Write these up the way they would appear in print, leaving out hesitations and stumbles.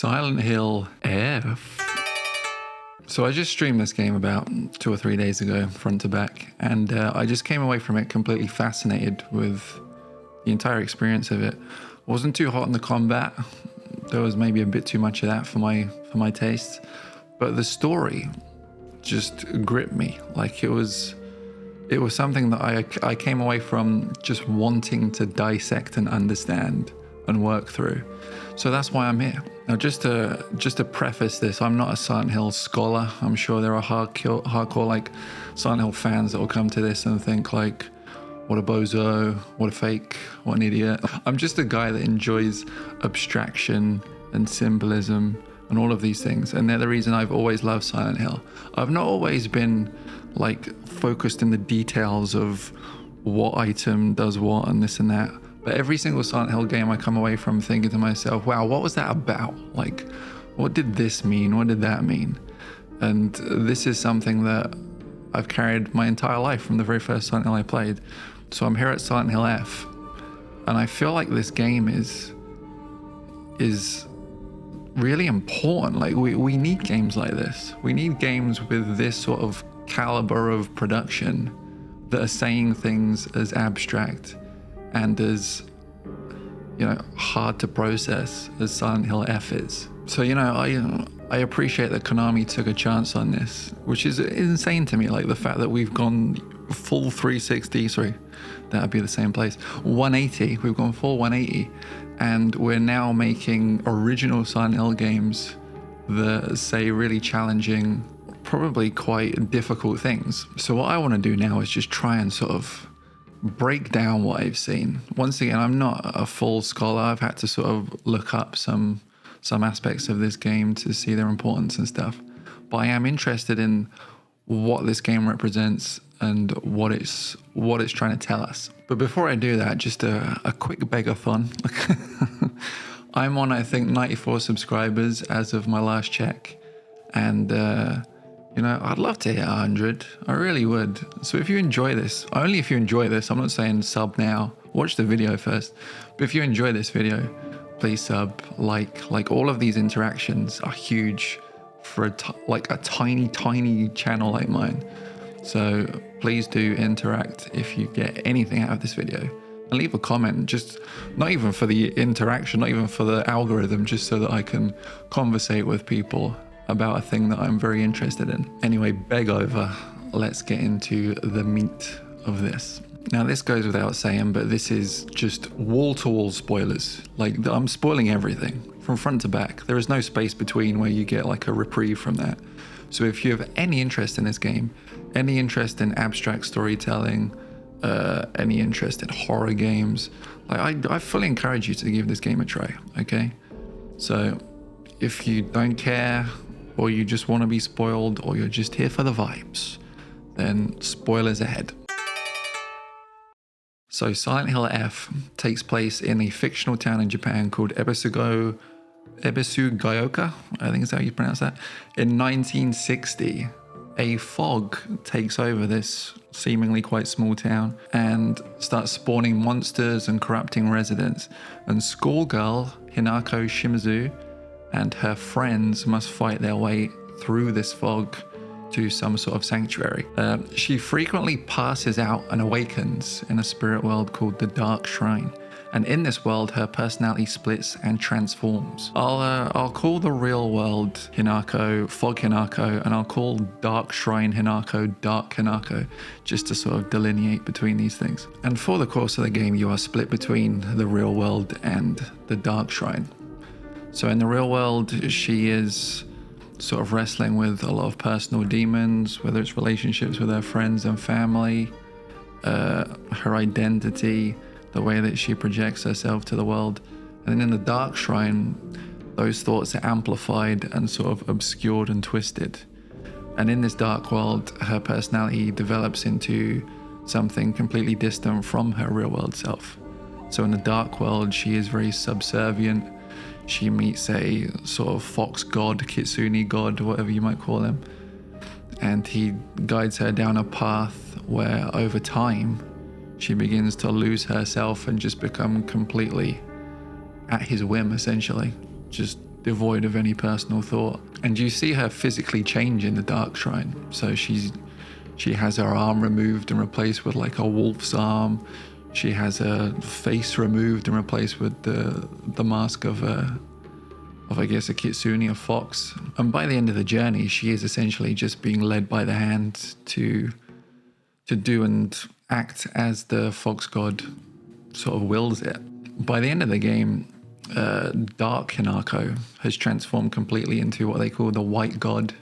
Silent Hill F. So I just streamed this game about 2 or 3 days ago, front to back, and I just came away from it completely fascinated with the entire experience of it. Wasn't too hot on the combat. There was maybe a bit too much of that for my taste, but the story just gripped me. Like it was something that I came away from just wanting to dissect and understand and work through. So that's why I'm here. Now, just to preface this, I'm not a Silent Hill scholar. I'm sure there are hardcore like Silent Hill fans that will come to this and think like, what a bozo, what a fake, what an idiot. I'm just a guy that enjoys abstraction and symbolism and all of these things. And they're the reason I've always loved Silent Hill. I've not always been like focused in the details of what item does what and this and that. But every single Silent Hill game I come away from thinking to myself, wow, what was that about? Like, what did this mean? What did that mean? And this is something that I've carried my entire life from the very first Silent Hill I played. So I'm here at Silent Hill F, and I feel like this game is really important. Like we need games like this. We need games with this sort of caliber of production that are saying things as abstract and as, you know, hard to process as Silent Hill F is. So, you know, I appreciate that Konami took a chance on this, which is insane to me. Like the fact that we've gone full 360, sorry, that'd be the same place, 180, we've gone full 180, and we're now making original Silent Hill games that say really challenging, probably quite difficult things. So what I want to do now is just try and sort of break down what I've seen. Once again, I'm not a full scholar. I've had to sort of look up some aspects of this game to see their importance and stuff. But I am interested in what this game represents and what it's trying to tell us. But before I do that, just a quick begathon. I'm on, I think, 94 subscribers as of my last check. And you know, I'd love to hit 100. I really would. So if you enjoy this, only if you enjoy this, I'm not saying sub now, watch the video first. But if you enjoy this video, please sub, like all of these interactions are huge for a tiny channel like mine. So please do interact if you get anything out of this video. And leave a comment, just not even for the interaction, not even for the algorithm, just so that I can conversate with people about a thing that I'm very interested in. Anyway, beg over, let's get into the meat of this. Now this goes without saying, but this is just wall-to-wall spoilers. Like, I'm spoiling everything from front to back. There is no space between where you get like a reprieve from that. So if you have any interest in this game, any interest in abstract storytelling, any interest in horror games, like I fully encourage you to give this game a try, okay? So if you don't care, or you just want to be spoiled, or you're just here for the vibes, then spoilers ahead. So Silent Hill F takes place in a fictional town in Japan called Ebisugaoka, I think is how you pronounce that. In 1960, a fog takes over this seemingly quite small town and starts spawning monsters and corrupting residents. And schoolgirl Hinako Shimizu and her friends must fight their way through this fog to some sort of sanctuary. She frequently passes out and awakens in a spirit world called the Dark Shrine. And in this world, her personality splits and transforms. I'll call the real world Hinako Fog Hinako, and I'll call Dark Shrine Hinako Dark Hinako, just to sort of delineate between these things. And for the course of the game, you are split between the real world and the Dark Shrine. So in the real world, she is sort of wrestling with a lot of personal demons, whether it's relationships with her friends and family, her identity, the way that she projects herself to the world. And then in the Dark Shrine, those thoughts are amplified and sort of obscured and twisted. And in this dark world, her personality develops into something completely distant from her real world self. So in the dark world, she is very subservient. She meets a sort of fox god, kitsune god, whatever you might call him. And he guides her down a path where over time, she begins to lose herself and just become completely at his whim, essentially. Just devoid of any personal thought. And you see her physically change in the Dark Shrine. So she has her arm removed and replaced with like a wolf's arm. She has her face removed and replaced with the mask of I guess a kitsune, a fox. And by the end of the journey, she is essentially just being led by the hand to do and act as the fox god sort of wills it. By the end of the game, Dark Hinako has transformed completely into what they call the White God,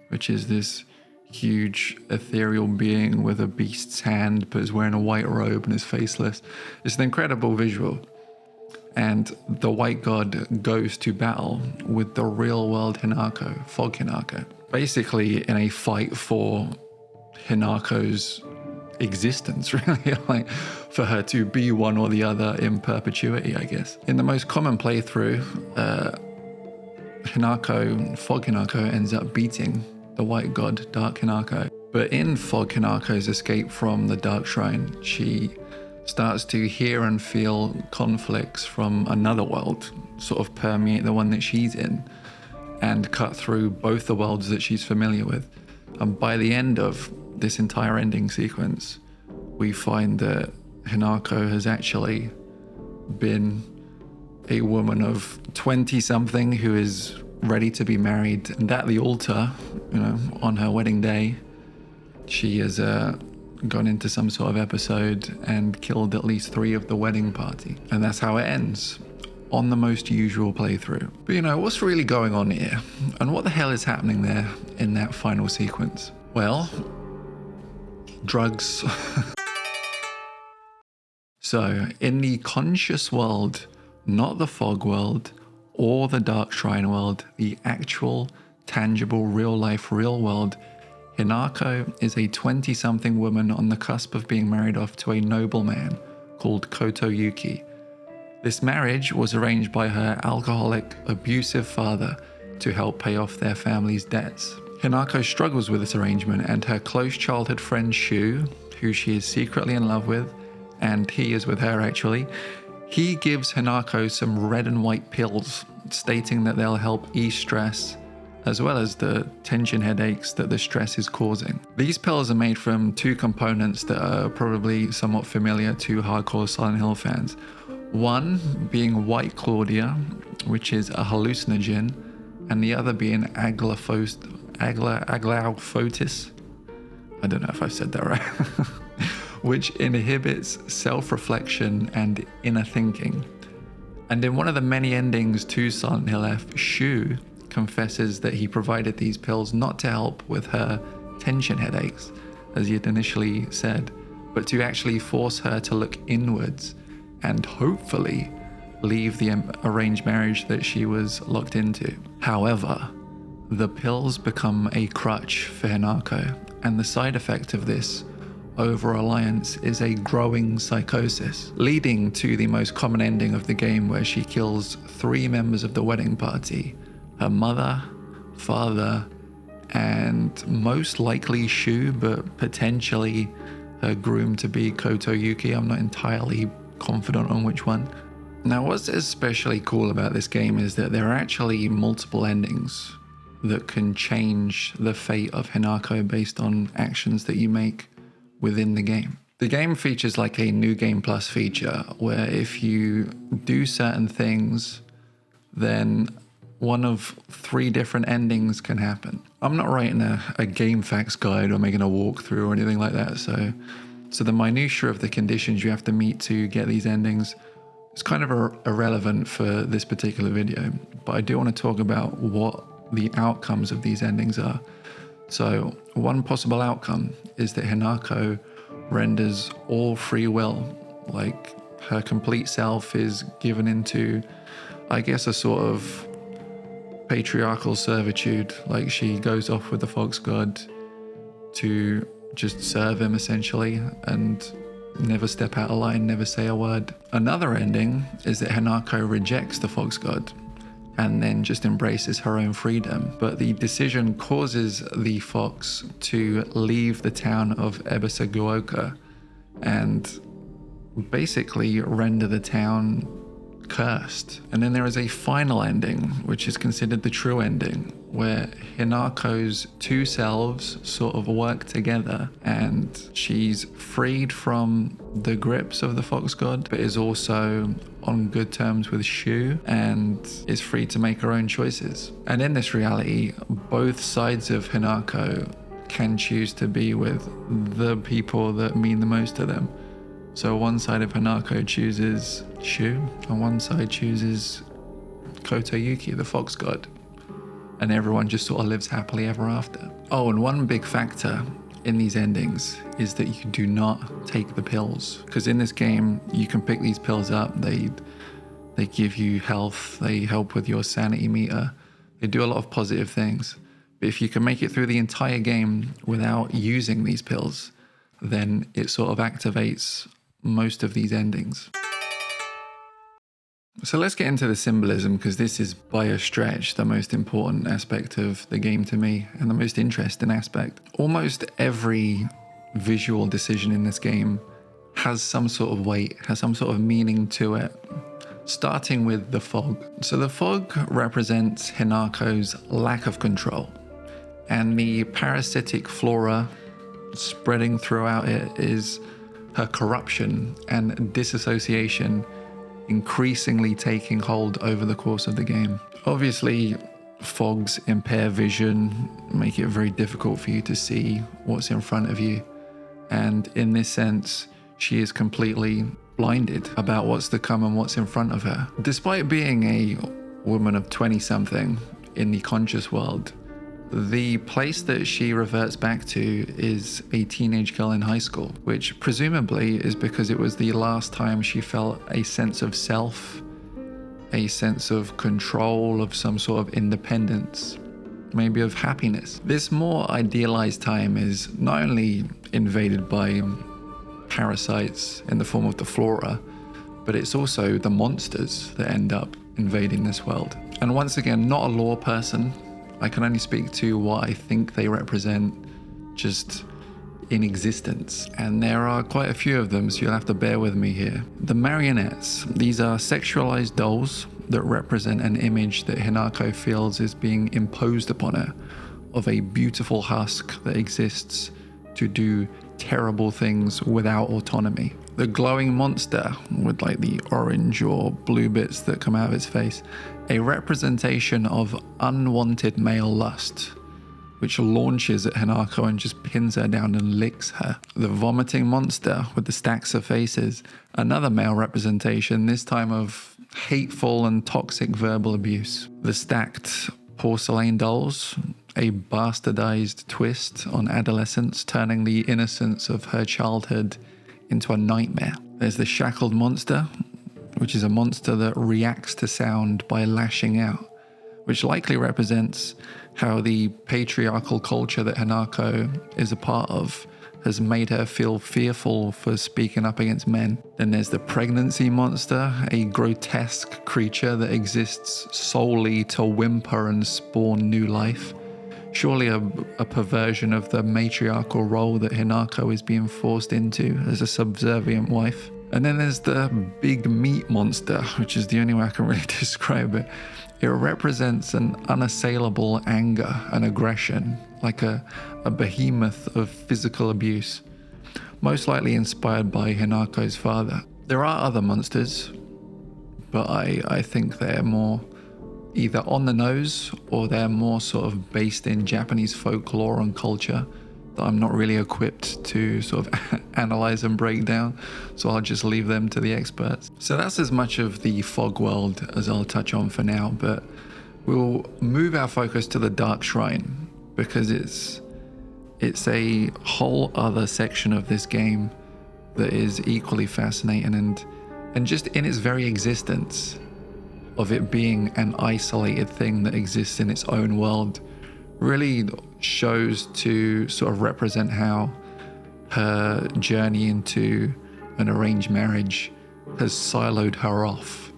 which is this huge ethereal being with a beast's hand, but is wearing a white robe and is faceless. It's an incredible visual. And the White God goes to battle with the real world Hinako, Fog Hinako, basically in a fight for Hinako's existence, really, like for her to be one or the other in perpetuity, I guess. In the most common playthrough, Fog Hinako ends up beating the White God, Dark Hinako. But in Fog Hinako's escape from the Dark Shrine, she starts to hear and feel conflicts from another world sort of permeate the one that she's in and cut through both the worlds that she's familiar with. And by the end of this entire ending sequence, we find that Hinako has actually been a woman of 20-something who is ready to be married. And at the altar, on her wedding day, she has gone into some sort of episode and killed at least 3 of the wedding party. And that's how it ends, on the most usual playthrough. But what's really going on here? And what the hell is happening there in that final sequence? Well, drugs. So, in the conscious world, not the fog world or the Dark Shrine world, the actual, tangible, real-life, real world, Hinako is a 20-something woman on the cusp of being married off to a nobleman called Koto Yuki. This marriage was arranged by her alcoholic, abusive father to help pay off their family's debts. Hinako struggles with this arrangement, and her close childhood friend Shu, who she is secretly in love with, and he is with her actually, he gives Hinako some red and white pills, stating that they'll help ease stress, as well as the tension headaches that the stress is causing. These pills are made from 2 components that are probably somewhat familiar to hardcore Silent Hill fans. One being White Claudia, which is a hallucinogen, and the other being aglaufotis. I don't know if I said that right. Which inhibits self-reflection and inner thinking. And in one of the many endings to Silent Hill F, Shu confesses that he provided these pills not to help with her tension headaches, as he had initially said, but to actually force her to look inwards and hopefully leave the arranged marriage that she was locked into. However, the pills become a crutch for Hinako, and the side effect of this over-reliance is a growing psychosis, leading to the most common ending of the game, where she kills 3 members of the wedding party: her mother, father, and most likely Shu, but potentially her groom-to-be Koto Yuki. I'm not entirely confident on which one. Now, what's especially cool about this game is that there are actually multiple endings that can change the fate of Hinako based on actions that you make within the game. The game features like a New Game Plus feature where if you do certain things, then one of 3 different endings can happen. I'm not writing a game facts guide or making a walkthrough or anything like that, so the minutiae of the conditions you have to meet to get these endings is kind of irrelevant for this particular video, but I do want to talk about what the outcomes of these endings are. So one possible outcome is that Hinako renders all free will, like her complete self is given into, I guess, a sort of patriarchal servitude. Like she goes off with the fox god to just serve him essentially and never step out of line, never say a word. Another ending is that Hinako rejects the fox god and then just embraces her own freedom. But the decision causes the fox to leave the town of Ebisaguoka and basically render the town cursed. And then there is a final ending, which is considered the true ending, where Hinako's two selves sort of work together and she's freed from the grips of the fox god, but is also on good terms with Shu and is free to make her own choices. And in this reality, both sides of Hinako can choose to be with the people that mean the most to them. So one side of Hinako chooses Shu, and one side chooses Kotoyuki, the fox god. And everyone just sort of lives happily ever after. Oh, and one big factor in these endings is that you do not take the pills. Because in this game, you can pick these pills up. They give you health, they help with your sanity meter. They do a lot of positive things. But if you can make it through the entire game without using these pills, then it sort of activates most of these endings. So let's get into the symbolism, because this is by a stretch the most important aspect of the game to me and the most interesting aspect. Almost every visual decision in this game has some sort of weight, has some sort of meaning to it. Starting with the fog. So the fog represents Hinako's lack of control, and the parasitic flora spreading throughout it is her corruption and disassociation increasingly taking hold over the course of the game. Obviously, fogs impair vision, make it very difficult for you to see what's in front of you. And in this sense, she is completely blinded about what's to come and what's in front of her. Despite being a woman of 20-something in the conscious world, the place that she reverts back to is a teenage girl in high school, which presumably is because it was the last time she felt a sense of self, a sense of control, of some sort of independence, maybe of happiness. This more idealized time is not only invaded by parasites in the form of the flora, but it's also the monsters that end up invading this world. And once again, not a lore person. I can only speak to what I think they represent just in existence. And there are quite a few of them, so you'll have to bear with me here. The marionettes. These are sexualized dolls that represent an image that Hinako feels is being imposed upon her of a beautiful husk that exists to do terrible things without autonomy. The glowing monster with like the orange or blue bits that come out of its face, a representation of unwanted male lust, which launches at Hinako and just pins her down and licks her. The vomiting monster with the stacks of faces, another male representation, this time of hateful and toxic verbal abuse. The stacked porcelain dolls, a bastardized twist on adolescence, turning the innocence of her childhood into a nightmare. There's the shackled monster, which is a monster that reacts to sound by lashing out, which likely represents how the patriarchal culture that Hinako is a part of has made her feel fearful for speaking up against men. Then there's the pregnancy monster, a grotesque creature that exists solely to whimper and spawn new life. Surely a perversion of the matriarchal role that Hinako is being forced into as a subservient wife. And then there's the big meat monster, which is the only way I can really describe it. It represents an unassailable anger and aggression, like a behemoth of physical abuse, most likely inspired by Hinako's father. There are other monsters, but I think they're more either on the nose or they're more sort of based in Japanese folklore and culture that I'm not really equipped to sort of analyze and break down, so I'll just leave them to the experts. So that's as much of the fog world as I'll touch on for now, but we'll move our focus to the Dark Shrine, because it's a whole other section of this game that is equally fascinating, and just in its very existence of it being an isolated thing that exists in its own world really shows to sort of represent how her journey into an arranged marriage has siloed her off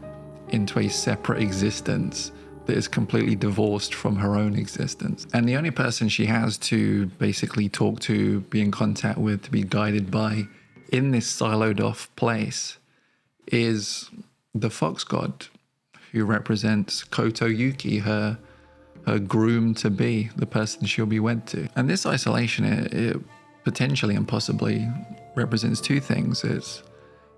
into a separate existence that is completely divorced from her own existence. And the only person she has to basically talk to, be in contact with, to be guided by in this siloed off place is the fox god, who represents Koto Yuki, her groom to be, the person she'll be wed to. And this isolation, it potentially and possibly represents two things.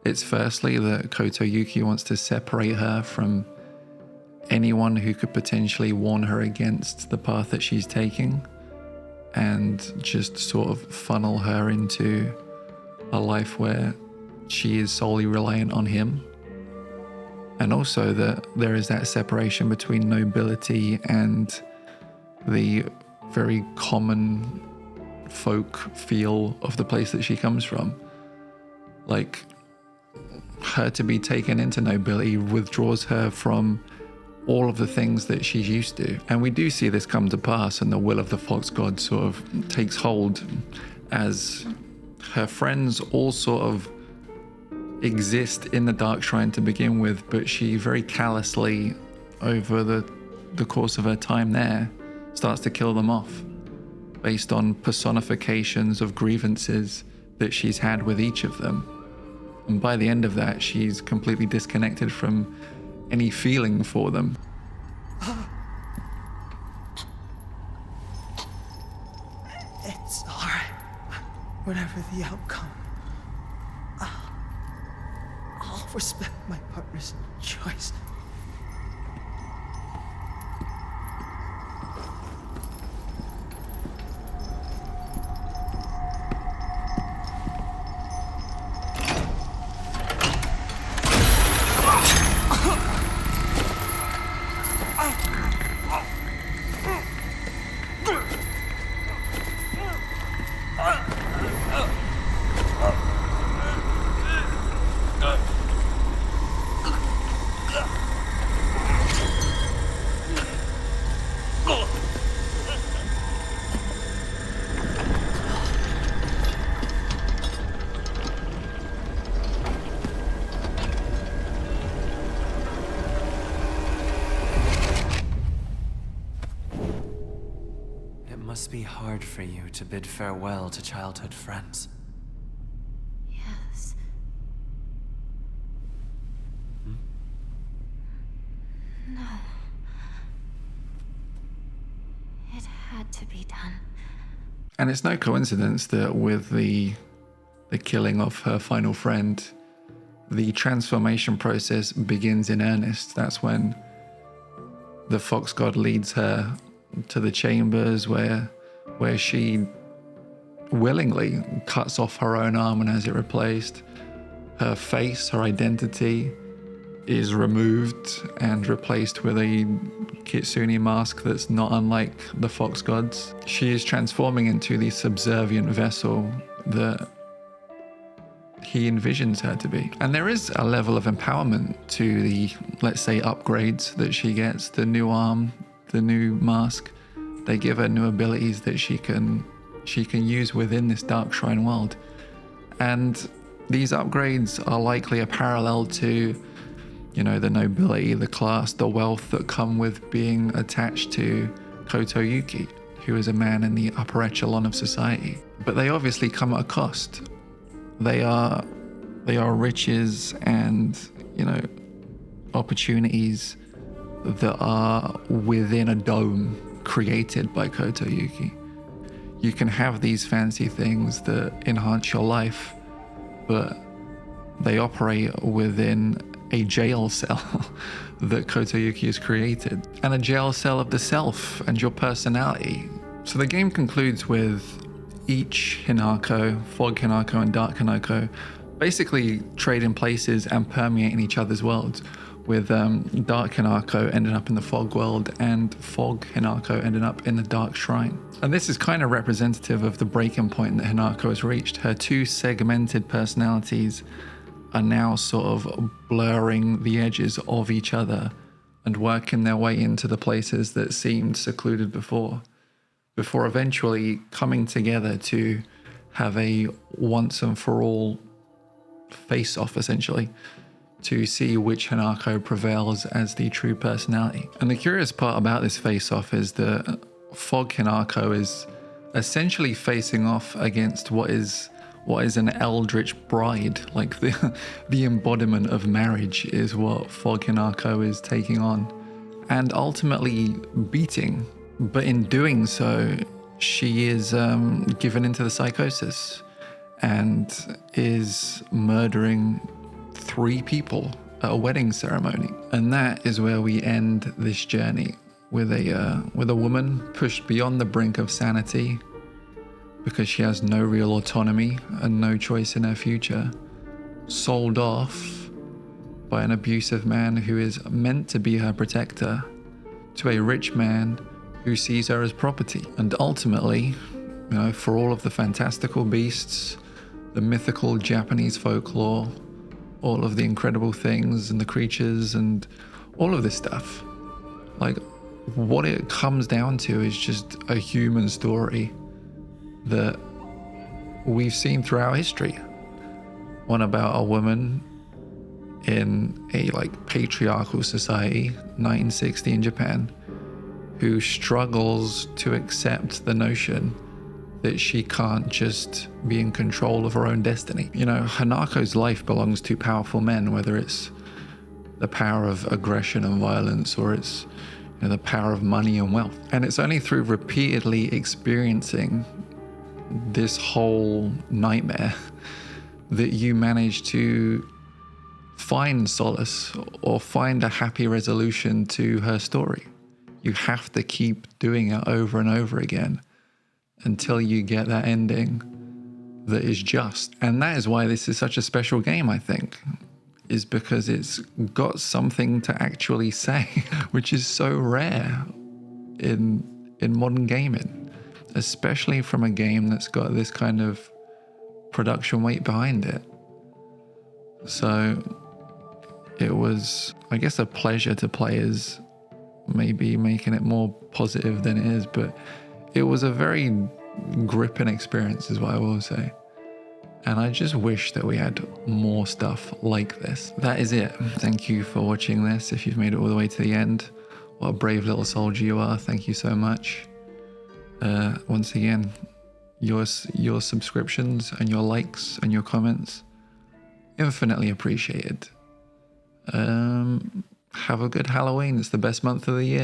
It's firstly that Koto Yuki wants to separate her from anyone who could potentially warn her against the path that she's taking, and just sort of funnel her into a life where she is solely reliant on him. And also that there is that separation between nobility and the very common folk feel of the place that she comes from. Like, her to be taken into nobility withdraws her from all of the things that she's used to. And we do see this come to pass, and the will of the fox god sort of takes hold as her friends all sort of exist in the dark shrine to begin with, but she very callously, over the course of her time there, starts to kill them off based on personifications of grievances that she's had with each of them. And by the end of that, she's completely disconnected from any feeling for them. It's all right. Whatever the outcome, I'll respect my partner's choice. It must be hard for you to bid farewell to childhood friends. Yes. No. It had to be done. And it's no coincidence that with the killing of her final friend, the transformation process begins in earnest. That's when the fox god leads her to the chambers where she willingly cuts off her own arm and has it replaced. Her face, her identity is removed and replaced with a kitsune mask that's not unlike the fox god's. She is transforming into the subservient vessel that he envisions her to be. And there is a level of empowerment to the, let's say, upgrades that she gets, the new arm, the new mask. They give her new abilities that she can use within this dark shrine world. And these upgrades are likely a parallel to, you know, the nobility, the class, the wealth that come with being attached to Koto Yuki, who is a man in the upper echelon of society. But they obviously come at a cost. They are riches and, you know, opportunities that are within a dome created by Koto Yuki. You can have these fancy things that enhance your life, but they operate within a jail cell that Koto Yuki has created, and a jail cell of the self and your personality. So the game concludes with each Hinako, Fog Hinako and Dark Hinako, basically trading places and permeating each other's worlds, with Dark Hinako ending up in the Fog world and Fog Hinako ending up in the Dark Shrine. And this is kind of representative of the breaking point that Hinako has reached. Her two segmented personalities are now sort of blurring the edges of each other and working their way into the places that seemed secluded before eventually coming together to have a once and for all face-off, essentially, to see which Hinako prevails as the true personality. And the curious part about this face-off is that Fog Hinako is essentially facing off against what is what is an eldritch bride. Like the embodiment of marriage is what Fog Hinako is taking on and ultimately beating. But in doing so, she is given into the psychosis and is murdering 3 people at a wedding ceremony. And that is where we end this journey with a woman pushed beyond the brink of sanity because she has no real autonomy and no choice in her future, sold off by an abusive man who is meant to be her protector to a rich man who sees her as property. And ultimately, for all of the fantastical beasts, the mythical Japanese folklore, all of the incredible things and the creatures and all of this stuff, like what it comes down to is just a human story that we've seen throughout history. One about a woman in a patriarchal society, 1960 in Japan, who struggles to accept the notion that she can't just be in control of her own destiny. Hanako's life belongs to powerful men, whether it's the power of aggression and violence or it's the power of money and wealth. And it's only through repeatedly experiencing this whole nightmare that you manage to find solace or find a happy resolution to her story. You have to keep doing it over and over again until you get that ending that is just. And that is why this is such a special game, I think, is because it's got something to actually say, which is so rare in modern gaming, especially from a game that's got this kind of production weight behind it. So it was, I guess, a pleasure to play as maybe making it more positive than it is, but it was a very gripping experience is what I will say. And I just wish that we had more stuff like this. That is it. Thank you for watching this. If you've made it all the way to the end, what a brave little soldier you are. Thank you so much. Once again, your subscriptions and your likes and your comments, infinitely appreciated. Have a good Halloween. It's the best month of the year.